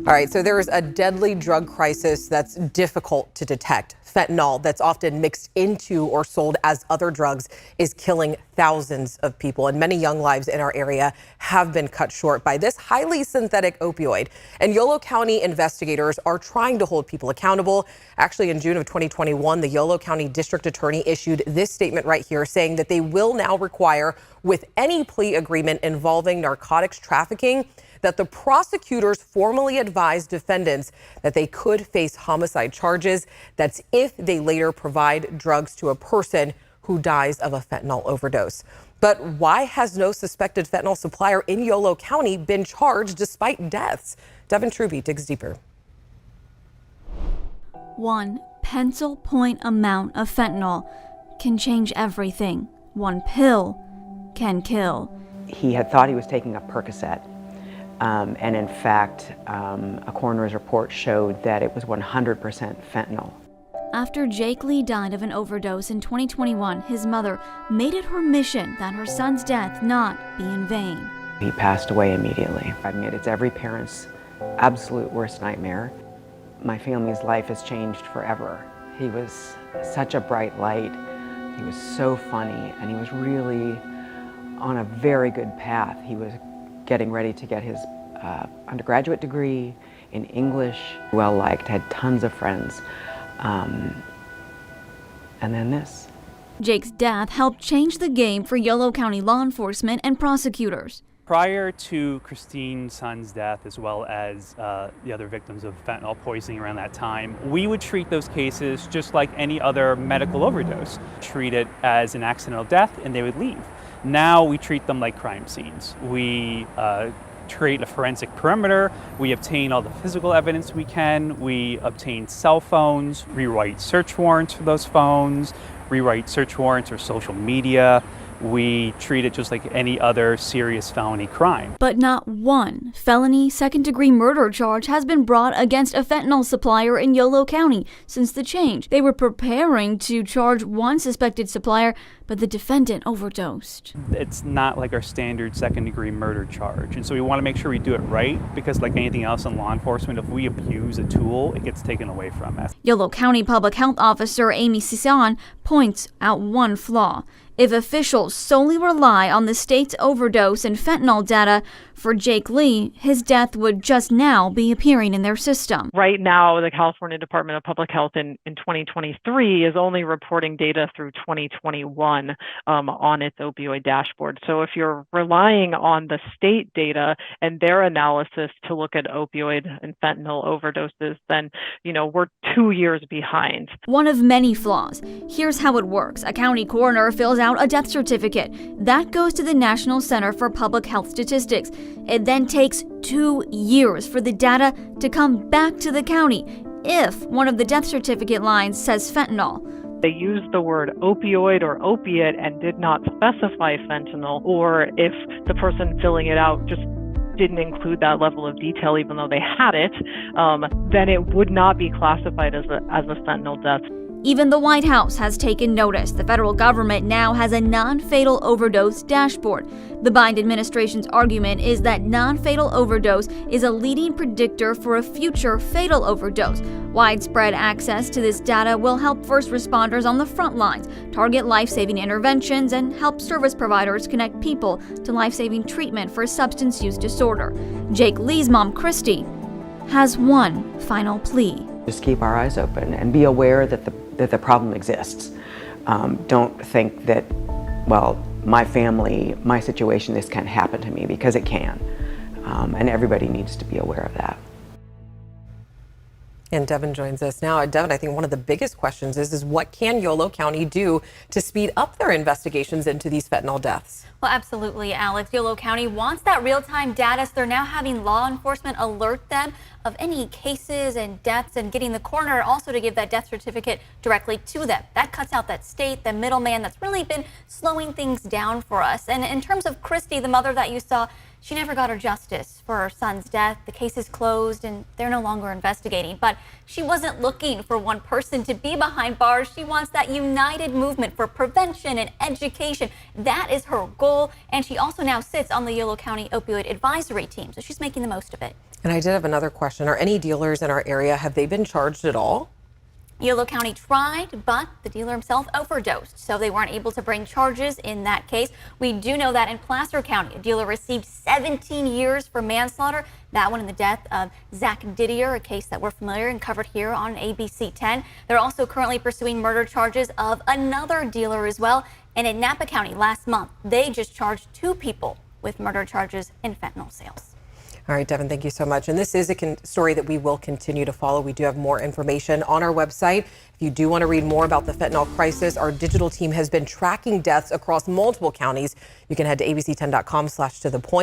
All right, so there is a deadly drug crisis that's difficult to detect. Fentanyl, that's often mixed into or sold as other drugs, is killing thousands of people, and many young lives in our area have been cut short by this highly synthetic opioid. And Yolo County investigators are trying to hold people accountable. Actually, in June of 2021, the Yolo County District Attorney issued this statement right here saying that they will now require, with any plea agreement involving narcotics trafficking, that the prosecutors formally advise defendants that they could face homicide charges. That's if they later provide drugs to a person who dies of a fentanyl overdose. But why has no suspected fentanyl supplier in Yolo County been charged despite deaths? Devin Truby digs deeper. 1 pencil point amount of fentanyl can change everything. 1 pill can kill. He had thought he was taking a Percocet. And in fact, a coroner's report showed that it was 100% fentanyl. After Jake Lee died of an overdose in 2021, his mother made it her mission that her son's death not be in vain. He passed away immediately. I mean, it's every parent's absolute worst nightmare. My family's life has changed forever. He was such a bright light. He was so funny, and he was really on a very good path. He was getting ready to get his undergraduate degree in English, well-liked, had tons of friends, and then this. Jake's death helped change the game for Yolo County law enforcement and prosecutors. Prior to Christine's son's death, as well as the other victims of fentanyl poisoning around that time, we would treat those cases just like any other medical overdose, treat it as an accidental death, and they would leave. Now we treat them like crime scenes. We create a forensic perimeter. We obtain all the physical evidence we can. We obtain cell phones, rewrite search warrants for those phones, rewrite search warrants or social media. We treat it just like any other serious felony crime. But not one felony second-degree murder charge has been brought against a fentanyl supplier in Yolo County since the change. They were preparing to charge one suspected supplier, but the defendant overdosed. It's not like our standard second-degree murder charge, and so we want to make sure we do it right, because like anything else in law enforcement, if we abuse a tool, it gets taken away from us. Yolo County Public Health Officer Amy Cison points out one flaw. If officials solely rely on the state's overdose and fentanyl data for Jake Lee, his death would just now be appearing in their system. Right now, the California Department of Public Health in 2023 is only reporting data through 2021 on its opioid dashboard. So if you're relying on the state data and their analysis to look at opioid and fentanyl overdoses, then, we're 2 years behind. One of many flaws. Here's how it works. A county coroner fills out a death certificate. That goes to the National Center for Public Health Statistics. It then takes 2 years for the data to come back to the county if one of the death certificate lines says fentanyl. They used the word opioid or opiate and did not specify fentanyl, or if the person filling it out just didn't include that level of detail even though they had it, then it would not be classified as a fentanyl death. Even the White House has taken notice. The federal government now has a non-fatal overdose dashboard. The Biden administration's argument is that non-fatal overdose is a leading predictor for a future fatal overdose. Widespread access to this data will help first responders on the front lines target life-saving interventions and help service providers connect people to life-saving treatment for substance use disorder. Jake Lee's mom, Christy, has one final plea. Just keep our eyes open and be aware that the problem exists. Don't think that, my family, my situation, this can't happen to me, because it can. And everybody needs to be aware of that. And Devin joins us now. Devin, I think one of the biggest questions is what can Yolo County do to speed up their investigations into these fentanyl deaths? Well, absolutely, Alex. Yolo County wants that real-time data, so they're now having law enforcement alert them of any cases and deaths and getting the coroner also to give that death certificate directly to them. That cuts out that state, the middleman that's really been slowing things down for us. And in terms of Christy, the mother that you saw, she never got her justice for her son's death. The case is closed and they're no longer investigating. But she wasn't looking for one person to be behind bars. She wants that united movement for prevention and education. That is her goal. And she also now sits on the Yolo County Opioid Advisory Team. So she's making the most of it. And I did have another question. Are any dealers in our area, have they been charged at all? Yolo County tried, but the dealer himself overdosed, so they weren't able to bring charges in that case. We do know that in Placer County, a dealer received 17 years for manslaughter. That one in the death of Zach Didier, a case that we're familiar and covered here on ABC 10. They're also currently pursuing murder charges of another dealer as well. And in Napa County last month, they just charged 2 people with murder charges in fentanyl sales. All right, Devin, thank you so much. And this is a story that we will continue to follow. We do have more information on our website. If you do want to read more about the fentanyl crisis, our digital team has been tracking deaths across multiple counties. You can head to abc10.com/to-the-point.